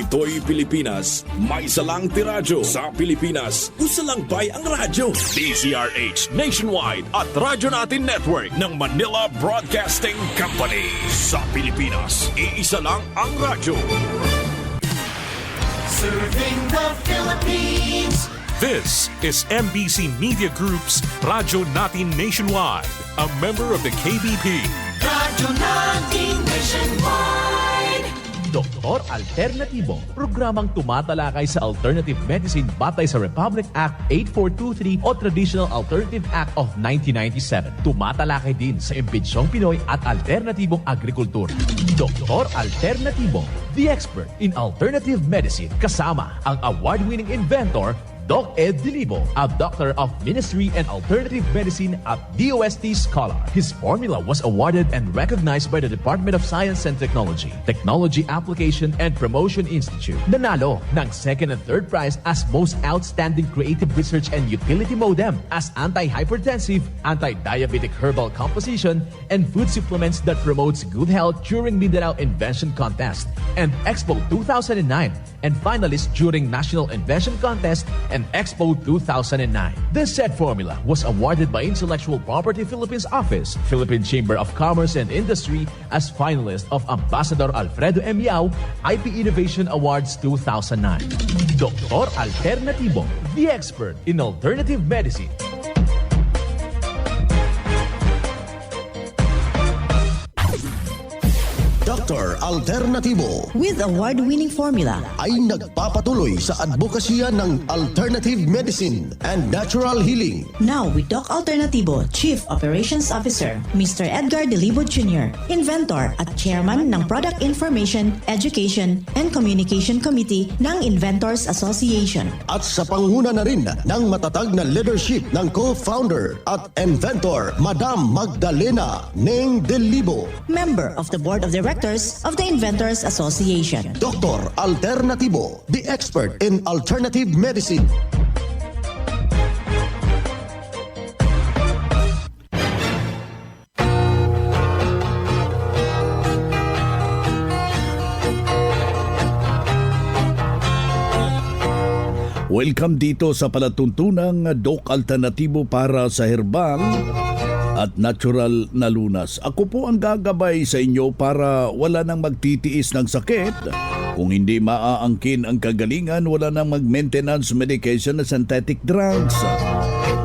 Dito'y Pilipinas, may salang tiradyo. Sa Pilipinas, usalangbay ang radyo. DZRH Nationwide at Radyo Natin Network ng Manila Broadcasting Company. Sa Pilipinas, iisa lang ang radyo. Serving the Philippines. This is MBC Media Group's Radyo Natin Nationwide, a member of the KBP. Radyo Natin Nationwide. Doktor Alternatibo, programang tumatalakay sa alternative medicine batay sa Republic Act 8423 o Traditional Alternative Act of 1997. Tumatalakay din sa imbitsyong Pinoy at alternatibong agrikultura. Doktor Alternatibo, the expert in alternative medicine, kasama ang award-winning inventor Doc Ed Dilibo, a doctor of ministry and alternative medicine at DOST Scholar. His formula was awarded and recognized by the Department of Science and Technology, Technology Application and Promotion Institute. Nanalo ng second and third prize as Most Outstanding Creative Research and Utility Modem as Anti-Hypertensive, Anti-Diabetic Herbal Composition, and Food Supplements that promotes good health during Mindanao Invention Contest and Expo 2009, and finalist during National Invention Contest and Expo 2009. This said formula was awarded by Intellectual Property Philippines Office, Philippine Chamber of Commerce and Industry as finalist of Ambassador Alfredo M. Yao IP Innovation Awards 2009. Doktor Alternatibo, the expert in alternative medicine. Dr. Alternatibo With award-winning formula, ay nagpapatuloy sa advokasya ng alternative medicine and natural healing. now with Doc Alternatibo, Chief Operations Officer, Mr. Edgar Dilibo Jr., Inventor at Chairman ng Product Information, Education, and Communication Committee ng Inventors Association. At sa panguna na rin ng matatag na leadership ng co-founder at inventor, Madam Magdalena Neng Dilibo. Member of the Board of Directors of the Inventors Association. Dr. Alternatibo, the expert in alternative medicine. Welcome dito sa palatuntunang Doc Alternatibo para sa herbal at natural na lunas. Ako po ang gagabay sa inyo para wala nang magtitiis ng sakit. Kung hindi maaangkin ang kagalingan, wala nang mag-maintenance medication na synthetic drugs.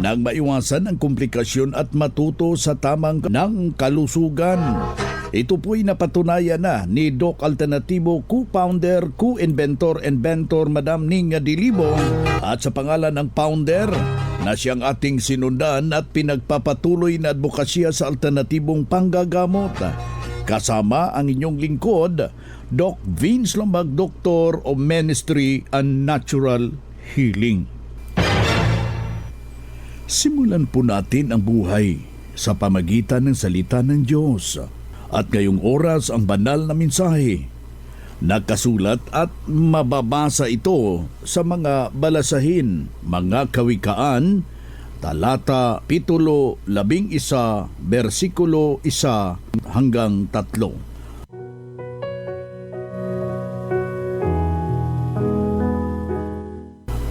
Nang maiwasan ang komplikasyon at matuto sa tamang ng kalusugan. Ito po'y napatunayan na ni Doc Alternatibo, co-founder, co-inventor, inventor Madam Ninga Dilibo at sa pangalan ng founder na siyang ating sinundan at pinagpapatuloy na advokasya sa alternatibong panggagamot. Kasama ang inyong lingkod, Doc Vince Lombag, Doctor of Ministry and Natural Healing. Simulan po natin ang buhay sa pamagitan ng salita ng Diyos. At ngayong oras ang banal na mensahe. Nakasulat at mababasa ito sa mga balasahin, mga kawikaan, talata 7:11, versikulo 1 hanggang 3.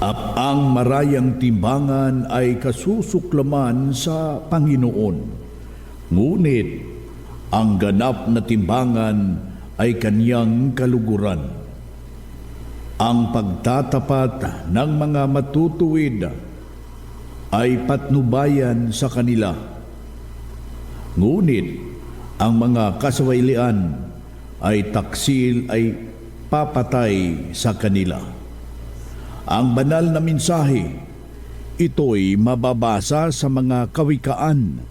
At ang marayang timbangan ay kasusuklaman sa Panginoon. Ngunit ang ganap na timbangan ay kaniyang kaluguran. Ang pagtatapat ng mga matutuwid ay patnubayan sa kanila. Ngunit ang mga kasawailian ay taksil ay papatay sa kanila. Ang banal na mensahe, ito'y mababasa sa mga kawikaan,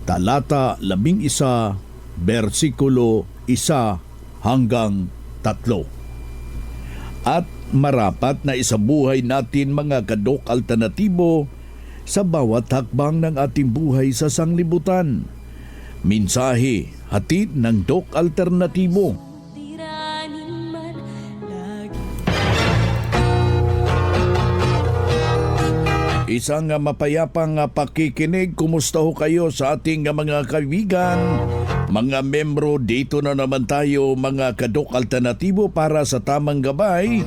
talata 11, versikulo 1 hanggang 3. At marapat na isabuhay natin mga kadok alternatibo sa bawat hakbang ng ating buhay sa sanglibutan. Mensahe hatid ng Doc Alternatibo. Isang mapayapang pakikinig. Kumusta ho kayo sa ating mga kaibigan? Mga membro, dito na naman tayo mga kadok alternatibo para sa tamang gabay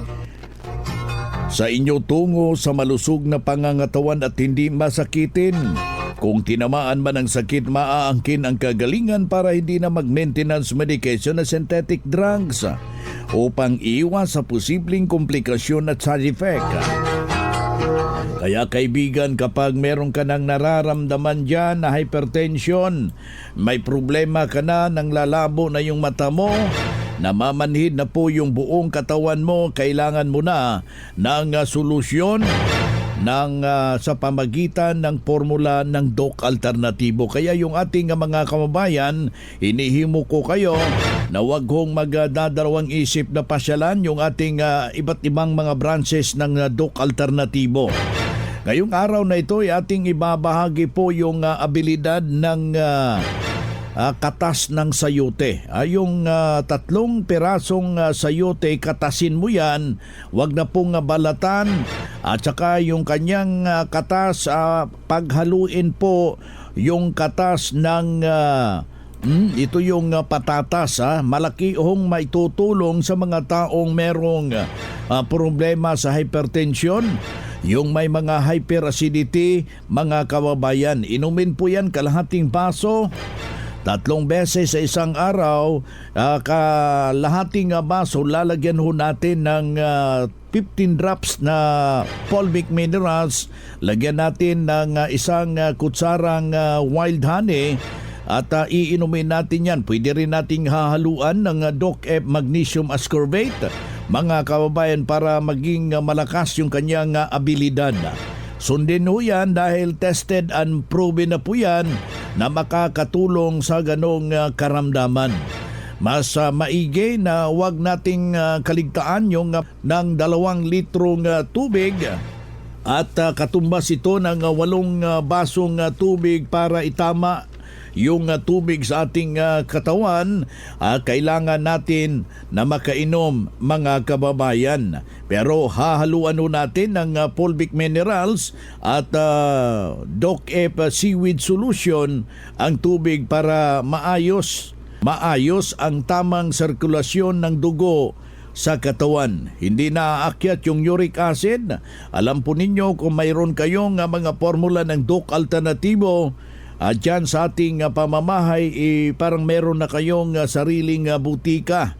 sa inyo tungo sa malusog na pangangatawan at hindi masakitin. Kung tinamaan man ng sakit, maaangkin ang kagalingan para hindi na mag-maintenance medication na synthetic drugs upang iwas sa posibleng komplikasyon at side effect. Kaya kaibigan, kapag meron ka nang nararamdaman dyan na hypertension, may problema ka na, nang lalabo na yung mata mo, namamanhid na po yung buong katawan mo, kailangan mo na ng solusyon sa pamagitan ng formula ng Doc Alternatibo. Kaya yung ating mga kababayan, hinihimo ko kayo na wag hong magdadalawang isip na pasyalan yung ating iba't ibang mga branches ng Doc Alternatibo. Ngayong araw na ito ay ating ibabahagi po yung abilidad ng katas ng sayote. Yung 3 pirasong sayote, katasin mo yan, wag na pong balatan. At saka yung kanyang katas, paghaluin po yung katas ng ito yung patatas. Malaki hong maitutulong sa mga taong merong problema sa hypertension. Yung may mga hyperacidity, mga kababayan, inumin po yan kalahating baso 3 beses sa isang araw. Kalahating baso, lalagyan ho natin ng 15 drops na fulvic minerals. Lagyan natin ng isang kutsarang wild honey at iinumin natin yan. Pwede rin nating hahaluan ng Doc F Magnesium Ascorbate, mga kababayan, para maging malakas yung kanyang abilidad. Sundin ho yan dahil tested and proven na po yan na makakatulong sa ganong karamdaman. Mas maigi na wag nating kaligtaan yung ng 2 litrong tubig at katumbas ito ng 8 basong tubig para itama yung tubig sa ating katawan. Kailangan natin na makainom, mga kababayan. Pero hahaluan natin ng fulvic minerals at Doc F Seaweed Solution ang tubig para maayos ang tamang sirkulasyon ng dugo sa katawan. Hindi naaakyat yung uric acid. Alam po ninyo, kung mayroon kayong mga formula ng Doc Alternatibo dyan sa ating pamamahay, parang meron na kayong sariling butika.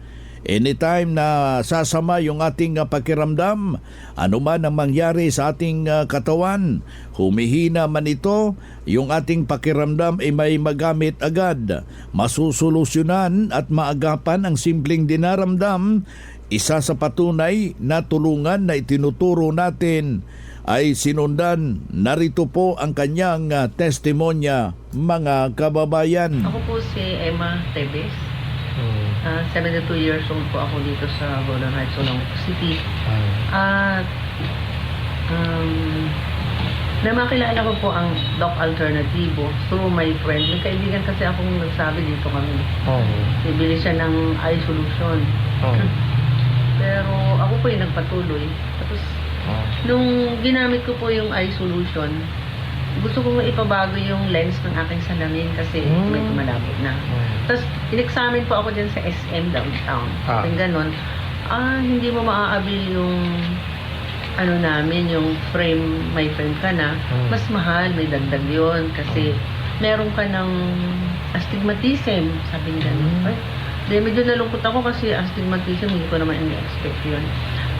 Anytime na sasama yung ating pakiramdam, ano man ang mangyari sa ating katawan, humihina man ito, yung ating pakiramdam ay may magamit agad. Masusolusyonan at maagapan ang simpleng dinaramdam. Isa sa patunay na tulungan na itinuturo natin ay sinundan. Narito po ang kanyang testimonya, mga kababayan. Ako po si Emma Tebes. 72 years old po ako dito sa Golden Heights, Olongapo City. At na makilala ko po ang Doc Alternatibo through my friend. May kaibigan kasi akong nagsabi dito kami. Bibili siya ng eye solution. Pero ako po yung nagpatuloy. Tapos nung ginamit ko po yung eye solution, gusto ko ipabago yung lens ng aking salamin kasi may tumalabot na. Tapos in-examine po ako dyan sa SM downtown. Yung ganon. Hindi mo maaabil yung namin, yung frame, may frame ka na. Mas mahal, may dagdag yun kasi meron ka ng astigmatism. Sabi nga ganon. Medyo nalungkot ako kasi astigmatism, hindi ko naman in-expect yun.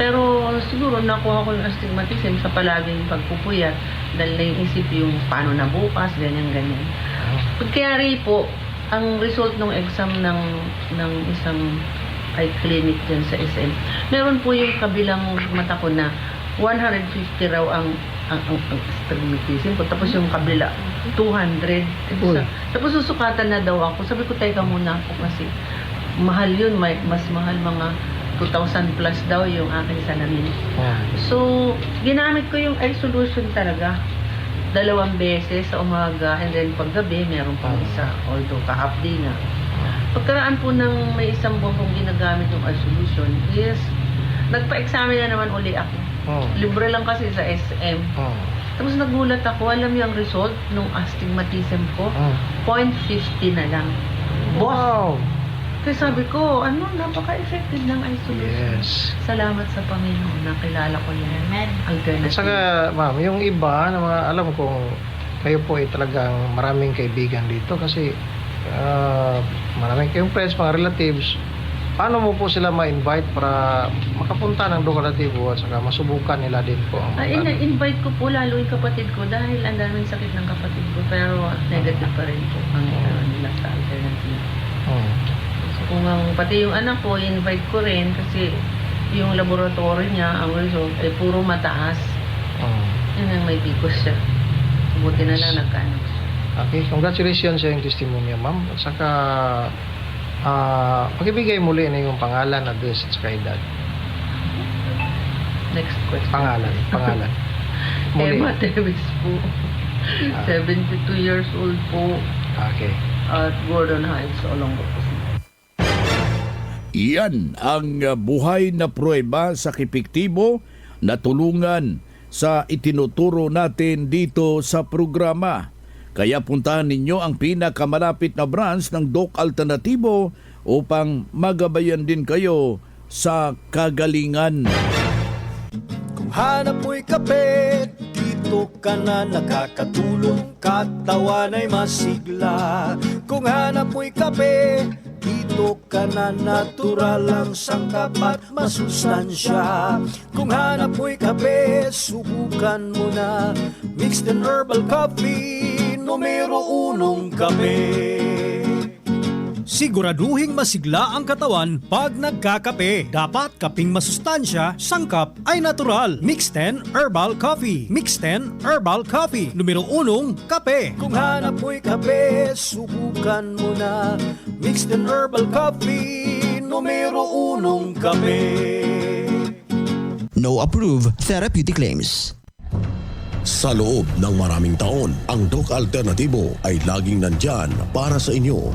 Pero siguro nakuha ko yung astigmatism sa palaging pagpupuyat dahil naisip yung paano na bukas, ganyan-ganyan. Pagkayari po, ang result ng exam ng isang eye clinic dyan sa SM, meron po yung kabilang mata ko na 150 raw ang astigmatism ko. Tapos yung kabila, 200. Tapos susukatan na daw ako. Sabi ko, teka muna ako kasi mahal yun. Mas mahal, mga 2,000 plus daw yung aking salamin. So, ginamit ko yung eye solution talaga. 2 beses sa umaga and then paggabi, meron pang isa. Although ka-half day na. Pagkaraan po ng may isang buwan kong ginagamit yung eye solution, yes, nagpa-examine na naman uli ako. Libre lang kasi sa SM. Tapos nagulat ako, alam niyo ang result nung astigmatism ko, 0.50 na lang. Wow! Kaya sabi ko, napaka-effective ng isolation. Yes. Salamat sa Panginoon, nakilala ko yan. At Alternative. saka, ma'am, yung iba, na mga, alam kong kayo po ay talagang maraming kaibigan dito kasi maraming kayong friends, mga relatives. Paano mo po sila ma-invite para makapunta ng Doc Alternatibo at saka masubukan nila din po? invite ko po lalo yung kapatid ko dahil ang daming sakit ng kapatid ko pero negative pa rin po ang nila sa alternative. So, kung pati yung anak ko, invite ko rin kasi yung laboratory niya, ang result ay puro mataas. Yun ang may bigos siya. Buti na lang nagkano. Okay, congratulations sa iyong testimonya, ma'am. At saka, pakibigay muli na yung pangalan, address, at saka edad. Next question. Pangalan. Muli. Emma Davis po. 72 years old po. Okay. At Gordon Heights, Olongapo. Iyan ang buhay na pruweba sa epektibo na tulungan sa itinuturo natin dito sa programa. Kaya puntahan ninyo ang pinakamalapit na branch ng Doc Alternatibo upang magabayan din kayo sa kagalingan. Kung hanap mo'y kape, dito ka na nakakatulong, katawan ay masigla. Kung hanap mo'y kape, dito ka na natural ang sangkap at masustansya. Kung hanap mo'y kape, subukan mo na mixed and herbal coffee, numero 1 kape. Siguraduhing masigla ang katawan pag nagkakape. Dapat kaping masustansya, sangkap ay natural. Mixed 10 Herbal Coffee. Mixed 10 Herbal Coffee. Numero 1, kape. Kung hanap mo'y kape, subukan mo na Mixed 10 Herbal Coffee. Numero 1, kape. No approved therapeutic claims. Sa loob ng maraming taon, ang Doc Alternatibo ay laging nandyan para sa inyo.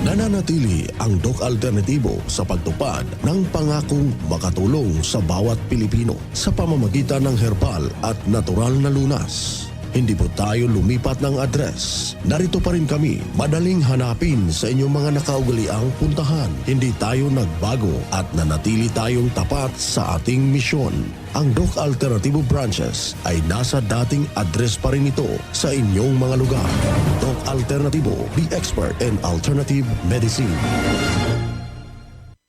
Nananatili ang Doc Alternatibo sa pagtupad ng pangakong makatulong sa bawat Pilipino sa pamamagitan ng herbal at natural na lunas. Hindi po tayo lumipat ng address. Narito pa rin kami, madaling hanapin sa inyong mga nakaugaliang puntahan. Hindi tayo nagbago at nanatili tayong tapat sa ating misyon. Ang Doc Alternatibo branches ay nasa dating address pa rin ito sa inyong mga lugar. Doc Alternatibo, the expert in alternative medicine.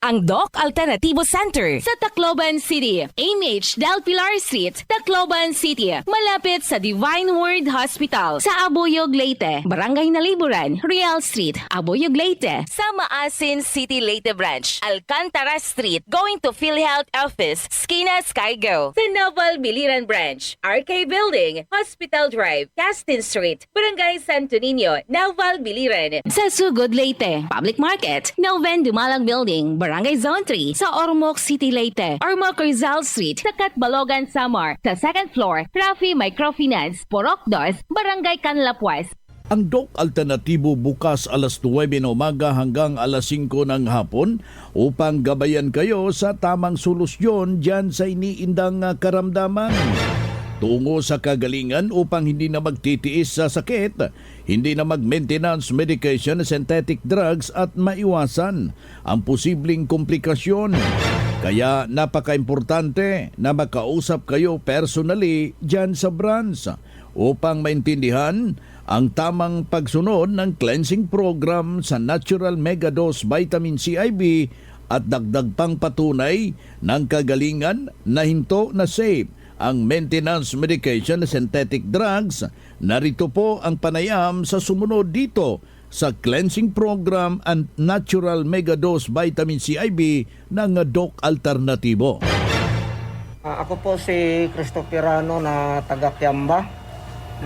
Ang Doc Alternatibo Center sa Tacloban City, AMH Del Pilar Street, Tacloban City, malapit sa Divine Word Hospital sa Abuyog, Leyte, Barangay Naliburan, Real Street, Abuyog, Leyte, sa Maasin City, Leyte Branch, Alcantara Street, going to PhilHealth Office, Skina Skygo, sa Naval Biliran Branch, RK Building, Hospital Drive, Castin Street, Barangay Santo Niño, Naval Biliran, sa Sugod, Leyte, Public Market, Noven Dumalang Building, Barangay Zone 3 sa Ormoc City, Leyte. Ormoc Rizal Street sa Catbalogan, Samar. Sa second floor, Rafi Microfinance, Porok 2, Barangay Canlapuas. Ang Doc Alternatibo bukas alas 9 ng umaga hanggang alas 5 ng hapon upang gabayan kayo sa tamang solusyon dyan sa iniindang karamdaman. Tungo sa kagalingan upang hindi na magtitiis sa sakit, hindi na mag-maintenance medication, synthetic drugs at maiwasan ang posibleng komplikasyon. Kaya napaka-importante na makausap kayo personally dyan sa branch upang maintindihan ang tamang pagsunod ng cleansing program sa Natural Megadose Vitamin CIB at dagdag pang patunay ng kagalingan na hinto na safe ang maintenance medication na synthetic drugs. Narito po ang panayam sa sumunod dito sa cleansing program and natural megadose vitamin CIB ng Doc Alternatibo. Ako po si Christopher Rano na taga Kiamba.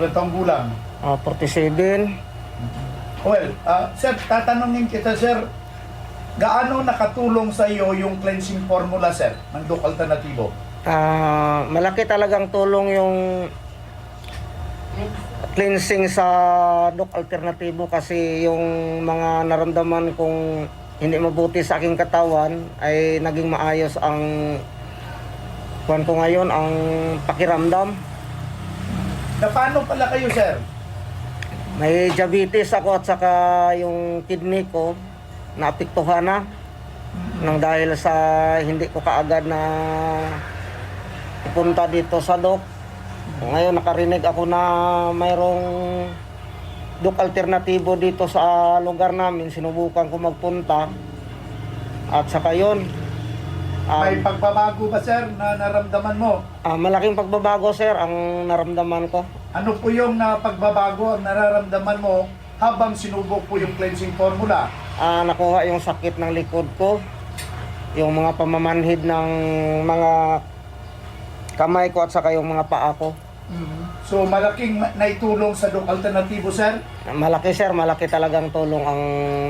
Ilan taong gulang? 47. Well, sir, tatanungin kita, sir, gaano nakatulong sa iyo yung cleansing formula, sir, ng Doc Alternatibo? Malaki talagang tulong yung cleansing sa Doc Alternatibo kasi yung mga naramdaman kong hindi mabuti sa aking katawan ay naging maayos ang kuwan ko ngayon, ang pakiramdam. Na paano pala kayo, sir? May diabetes ako at saka yung kidney ko naapektuhan na nang dahil sa hindi ko kaagad na punta dito sa Doc. Ngayon nakarinig ako na mayroong Doc alternatibo dito sa lugar namin. Sinubukan ko magpunta at saka yun. May pagbabago ba, sir, na naramdaman mo? Malaking pagbabago, sir, ang naramdaman ko. Ano po yung pagbabago ang nararamdaman mo habang sinubok po yung cleansing formula? Nakuha yung sakit ng likod ko, yung mga pamamanhid ng mga kamay ko at saka yung mga paa ko. So malaking naitulong sa Doc Alternatibo, sir? Malaki, sir, malaki talagang tulong ang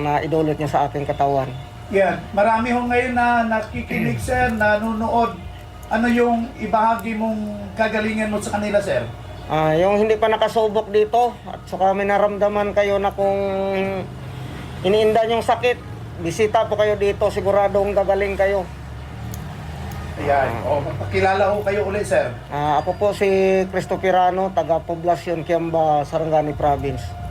naidulot niya sa aking katawan. Yan. Marami ho ngayon na nakikinig, sir, nanonood. Ano yung ibahagi mong kagalingan mo sa kanila, sir? Yung hindi pa nakasubok dito at saka may naramdaman kayo na kung iniinda yung sakit, bisita po kayo dito, siguradong gagaling kayo. Ayan. Pakilala ho kayo ulit, sir. Ako po si Cristo Pirano, taga Poblacion, Kiamba, Sarangani Province.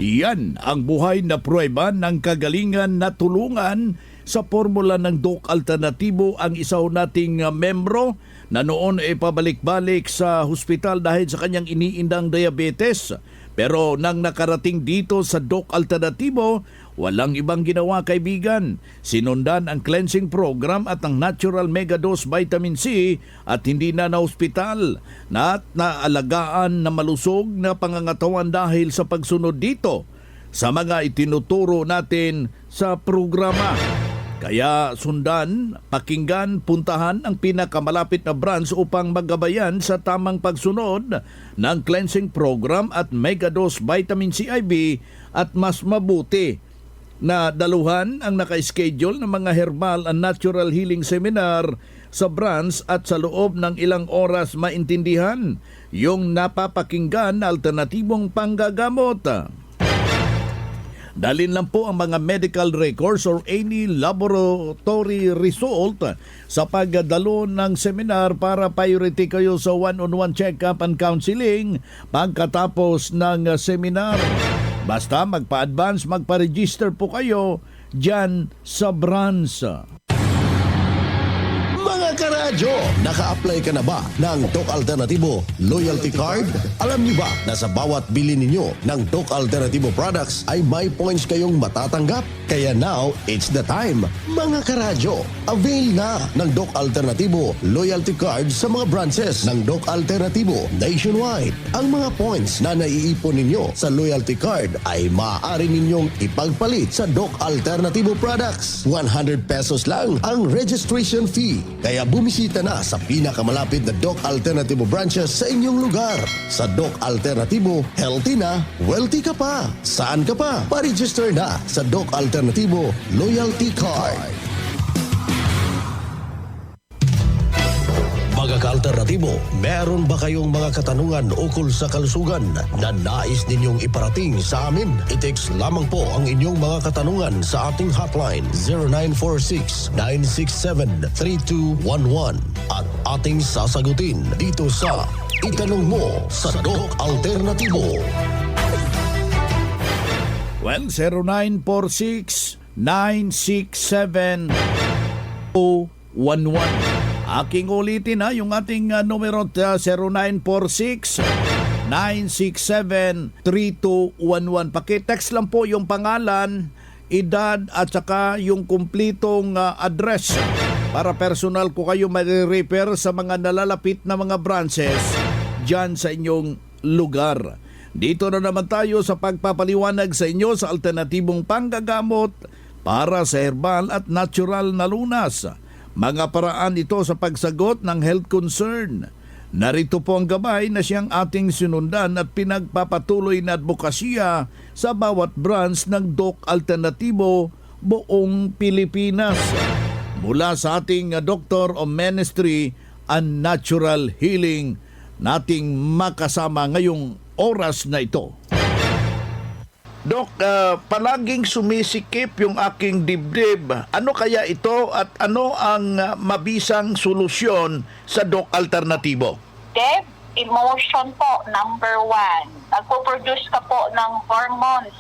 Yan ang buhay na pruweba ng kagalingan na tulungan sa formula ng Doc Alternatibo ang isa nating membro na noon ay pabalik-balik sa hospital dahil sa kanyang iniindang diabetes. Pero nang nakarating dito sa Doc Alternatibo, walang ibang ginawa, kaibigan. Sinundan ang cleansing program at ang natural megadose vitamin C at hindi na hospital na naalagaan na malusog na pangangatawan dahil sa pagsunod dito sa mga itinuturo natin sa programa. Kaya sundan, pakinggan, puntahan ang pinakamalapit na branch upang magabayan sa tamang pagsunod ng cleansing program at megadose vitamin C IV at mas mabuti na daluhan ang naka-schedule ng mga herbal and natural healing seminar sa branch at sa loob ng ilang oras maintindihan yung napapakinggan na alternatibong panggagamot. Dalin lang po ang mga medical records or any laboratory result sa pagdalo ng seminar para priority kayo sa one-on-one check-up and counseling pagkatapos ng seminar. Basta magpa-advance, magpa-register po kayo dyan sa branch. Mga karadyo, naka-apply ka na ba ng Doc Alternatibo Loyalty Card? Alam niyo ba na sa bawat bili ninyo ng Doc Alternatibo products ay may points kayong matatanggap? Kaya now, it's the time. Mga karadyo, avail na ng Doc Alternatibo Loyalty Card sa mga branches ng Doc Alternatibo nationwide. Ang mga points na naiipon ninyo sa Loyalty Card ay maaari ninyong ipagpalit sa Doc Alternatibo products. 100 pesos lang ang registration fee. Kaya bumisita na sa pinakamalapit na Doc Alternatibo branches sa inyong lugar. Sa Doc Alternatibo, healthy na, wealthy ka pa. Saan ka pa? Pa-register na sa Doc Alternatibo Loyalty Card. Mga ka-alternatibo, meron ba kayong mga katanungan ukol sa kalusugan na nais ninyong iparating sa amin? I-text lamang po ang inyong mga katanungan sa ating hotline 0946-967-3211 at ating sasagutin dito sa Itanong Mo sa Doc Alternatibo. Well, 0946-967-3211. Aking ulitin ha, yung ating numero 0946-967-3211. Pakitext lang po yung pangalan, edad at saka yung kumplitong address para personal ko kayo ma-refer sa mga nalalapit na mga branches dyan sa inyong lugar. Dito na naman tayo sa pagpapaliwanag sa inyo sa alternatibong panggagamot para sa herbal at natural na lunas. Mga paraan ito sa pagsagot ng health concern. Narito po ang gabay na siyang ating sinundan at pinagpapatuloy na advokasya sa bawat branch ng Doc Alternatibo buong Pilipinas. Mula sa ating Doctor of Ministry and Natural Healing nating makasama ngayong oras na ito. Dok, palaging sumisikip yung aking dibdib. Ano kaya ito at ano ang mabisang solusyon sa Doc Alternatibo? Deb, emotion po, number 1. Nagpo-produce ka po ng hormones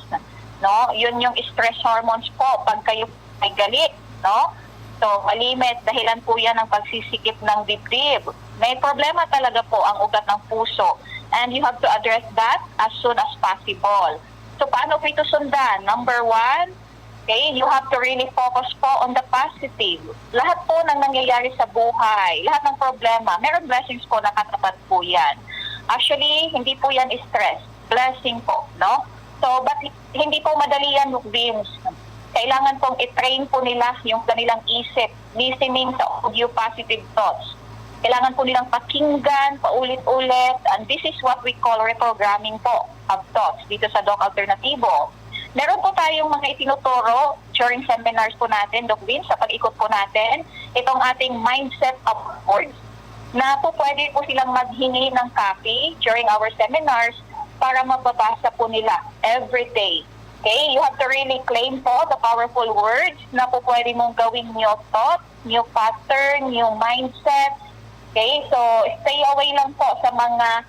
no? Yun yung stress hormones po pag kayo ay galit, no? So, malimit, dahilan po yan ng pagsisikip ng dibdib. May problema talaga po ang ugat ng puso. And you have to address that as soon as possible. So, paano po ito sundan? Number 1, okay, you have to really focus po on the positive. Lahat po ng nangyayari sa buhay, lahat ng problema, meron blessings po, nakatapat po yan. Actually, hindi po yan stress. Blessing po, no? So, but hindi po madali yan, Vince. Kailangan pong i-train po nila yung kanilang isip, listening sa audio positive thoughts. Kailangan po nilang pakinggan, paulit-ulit, and this is what we call reprogramming po of thoughts dito sa Doc Alternativo. Meron po tayong mga itinuturo during seminars po natin, Doc Vince, sa pag-ikot po natin, itong ating mindset of words, na po pwede po silang maghingi ng copy during our seminars para mababasa po nila every day. Okay, you have to really claim po the powerful words na po pwede mong gawing new thought, new pattern, new mindset. Okay, so stay away lang po sa mga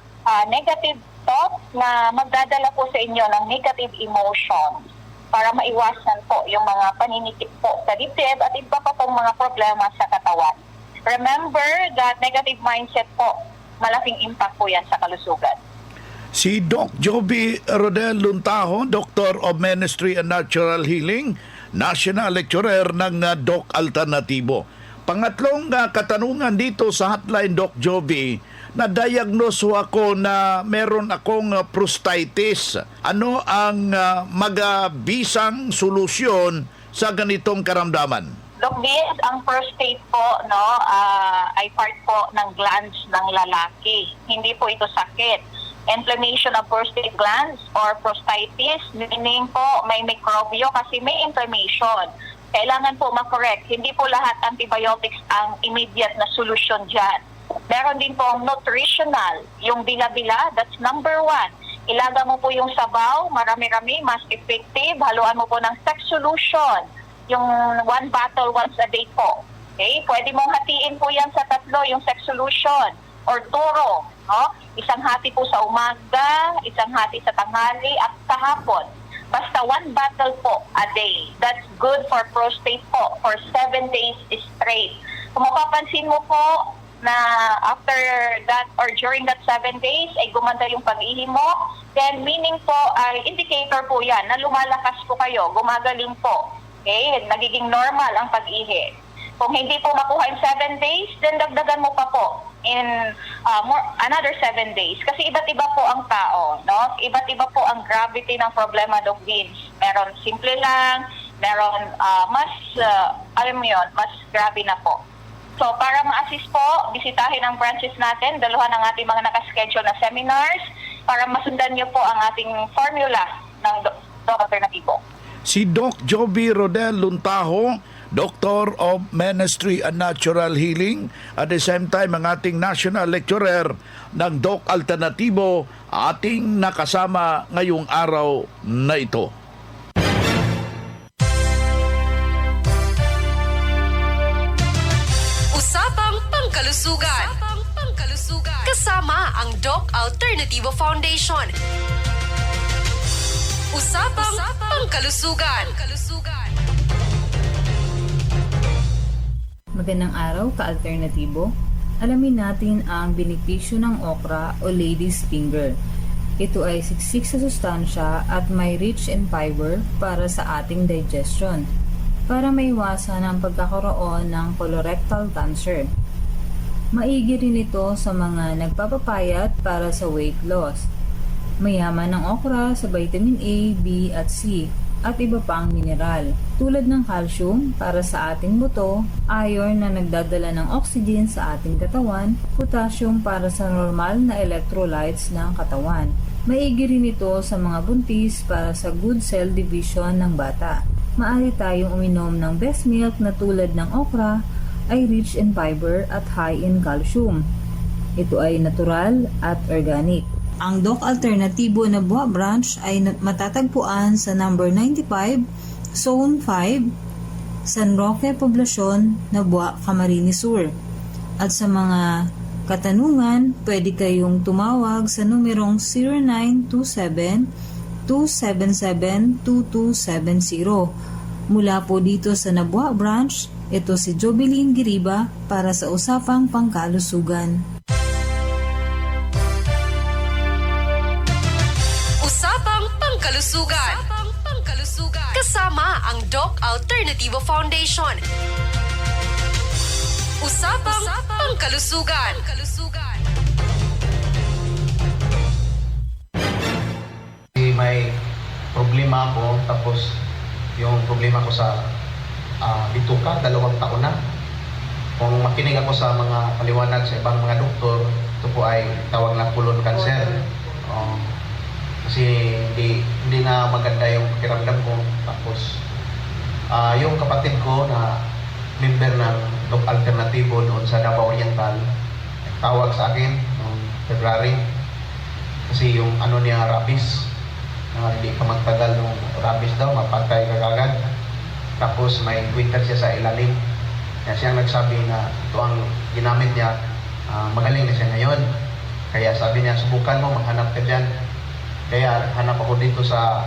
negative thoughts na magdadala po sa inyo ng negative emotions para maiwasan po yung mga paninikip po sa dibdib at iba pa pong mga problema sa katawan. Remember that negative mindset po, malaking impact po yan sa kalusugan. Si Doc Joby Rodel Luntaho, Doctor of Ministry and Natural Healing, National Lecturer ng Doc Alternativo. Pangatlong katanungan dito sa hotline, Doc Joby, na-diagnose ako na meron akong prostatitis. Ano ang magabisang solusyon sa ganitong karamdaman? Doc Vince, ang prostate po ay part po ng glands ng lalaki. Hindi po ito sakit. Inflammation of prostate glands or prostatitis, meaning po may mikrobyo kasi may inflammation. Kailangan po makorek. Hindi po lahat antibiotics ang immediate na solusyon dyan. Meron din po ang nutritional, yung bila-bila, that's number 1. Ilaga mo po yung sabaw, marami-rami, mas effective. Haluan mo po ng sex solution, yung 1 bottle once a day po. Okay? Pwede mong hatiin po yan sa 3, yung sex solution or turo. No? Isang hati po sa umaga, isang hati sa tanghali at sa hapon. Basta 1 bottle po a day. That's good for prostate po for 7 days straight. Kung mapapansin mo po na after that or during that 7 days ay gumanda yung pag-ihi mo, then meaning po ay indicator po yan na lumalakas po kayo, gumagaling po. Okay? Nagiging normal ang pag-ihi. Kung hindi po makuha in 7 days, then dagdagan mo pa po in another 7 days. Kasi iba't iba po ang tao, no? Iba't iba po ang gravity ng problema, Doc Vince. Meron simple lang, meron mas grabe na po. So, para ma-assist po, bisitahin ang branches natin, dalawa ng ating mga nakaschedule na seminars para masundan niyo po ang ating formula ng Doc Alternativo. Si Doc Joby Rodel Luntaho, Doctor of Ministry and Natural Healing, at the same time ang ating National Lecturer ng Doc Alternativo, ating nakasama ngayong araw na ito. Usapang Pangkalusugan. Kasama ang Doc Alternativo Foundation. Usapang Pangkalusugan. Magandang araw, ka-alternatibo. Alamin natin ang benepisyo ng okra o lady's finger. Ito ay siksik sa sustansya at may rich in fiber para sa ating digestion, para maiwasan ang pagkakaroon ng colorectal cancer. Maigi rin ito sa mga nagpapapayat para sa weight loss. Mayaman ang okra sa vitamin A, B at C at iba pang mineral tulad ng calcium para sa ating buto, iron na nagdadala ng oxygen sa ating katawan, potassium para sa normal na electrolytes ng katawan. Maigi rin ito sa mga buntis para sa good cell division ng bata. Maaari tayong uminom ng best milk na tulad ng okra ay rich in fiber at high in calcium. Ito ay natural at organic. Ang Doc Alternativo na Buwa Branch ay matatagpuan sa number 95, Zone 5, San Roque, Poblacion, Buwa, Camarines Sur. At sa mga katanungan, pwede kayong tumawag sa numerong 0927 0917-277-2270. Mula po dito sa Nabua Branch, ito si Jobeline Giriba para sa Usapang Pangkalusugan. Usapang Pangkalusugan. Kasama ang Doc Alternativo Foundation. Usapang Pangkalusugan. May problema ako, tapos yung problema ko sa bituka, 2 taon na. Kung makinig ako sa mga paliwanag sa ibang mga doktor, ito po ay tawag na colon cancer. Kasi hindi na maganda yung pakiramdam ko. Tapos yung kapatid ko na member ng Doc Alternativo doon sa Davao Oriental, tawag sa akin noong February. Kasi yung niya, rabies. Hindi ka magtagal ng rabies daw, mapatay ka agad. Tapos may winter siya sa ilalim. Kaya siyang nagsabi na ito ang ginamit niya, magaling na siya ngayon. Kaya sabi niya, subukan mo, maghanap ka dyan. Kaya hanap ako dito sa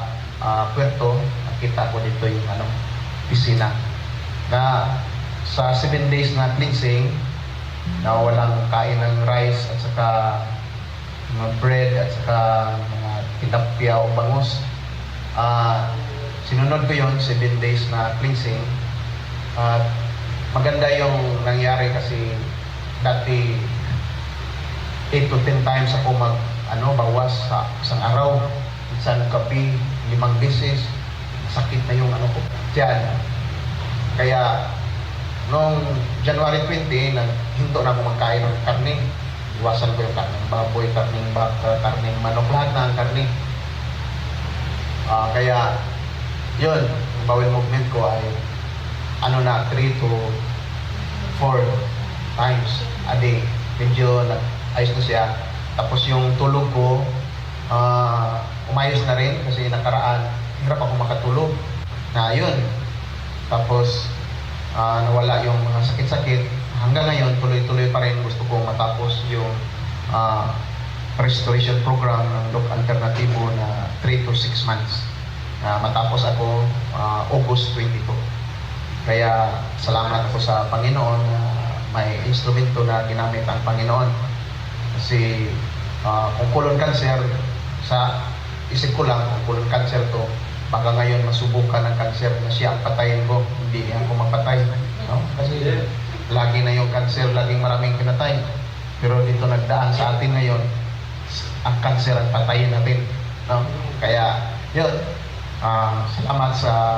Puerto, nakita ko dito yung piscina. Na sa 7 days na cleansing, na walang kain ng rice at saka mga bread at saka mga tilapia o bangus. Sinunod ko yon 7 days na cleansing. Maganda yung nangyari kasi dati 8 to 10 times ako bawas sa isang araw. Minsan gabi, 5 beses. Sakit na yung ko dyan. Kaya noong January 20, naghinto na ako magkain ng karne. Iwasan ko yung karning baboy, karning baka, karning manok, lahat na ang karne. Kaya yun, yung bowel movement ko ay 3 to 4 times a day. Medyo ayos na siya. Tapos yung tulog ko, umayos na rin kasi nakaraan, hirap ako makatulog. Yun. Tapos nawala yung mga sakit-sakit. Hanggang ngayon, tuloy-tuloy pa rin gusto kong matapos yung restoration program ng Doc Alternativo na 3 to 6 months. Matapos ako August 22. Kaya salamat ako sa Panginoon na may instrumento na ginamit ang Panginoon. Kasi kung colon cancer, sa isip ko lang, kung colon cancer to, baka ngayon masubukan ng cancer na siya ang patayin ko, hindi yan ko mapatay. No? Kasi lagi na yung cancer, laging maraming pinatay. Pero dito nagdaan sa atin ngayon, ang cancer ang patayin natin. No? Kaya, yun, salamat sa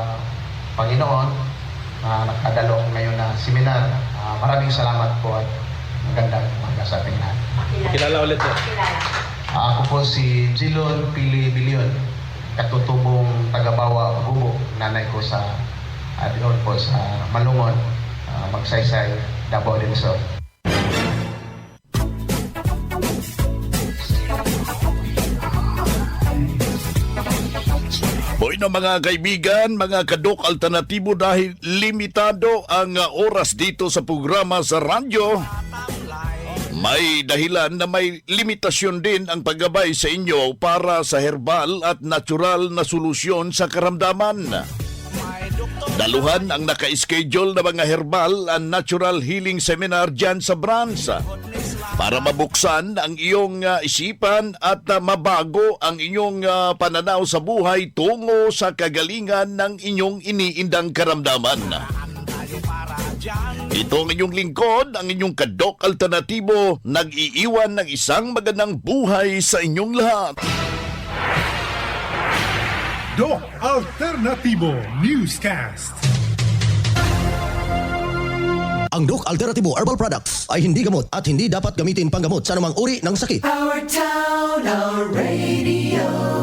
Panginoon na nakadalo ko ngayon na seminar. Maraming salamat po at magandang umaga sa ating lahat. Kilala ulit po. Ako po si Jilon Pili Bilion, katutubong taga-Bawa, Bubo. Nanay ko sa doon po sa Malungon, Magsaysay, Davao del Sur. Bueno mga kaibigan, mga kadok alternatibo, dahil limitado ang oras dito sa programa sa radyo, may dahilan na may limitasyon din ang paggabay sa inyo para sa herbal at natural na solusyon sa karamdaman. Daluhan ang naka-schedule na mga herbal and natural healing seminar dyan sa branch para mabuksan ang iyong isipan at mabago ang inyong pananaw sa buhay tungo sa kagalingan ng inyong iniindang karamdaman. Ito ang inyong lingkod, ang inyong kadok alternatibo, nag-iiwan ng isang magandang buhay sa inyong lahat. Doc Alternativo Newscast. Ang Doc Alternativo Herbal Products ay hindi gamot at hindi dapat gamitin panggamot sa anumang uri ng sakit. Our town, our radio.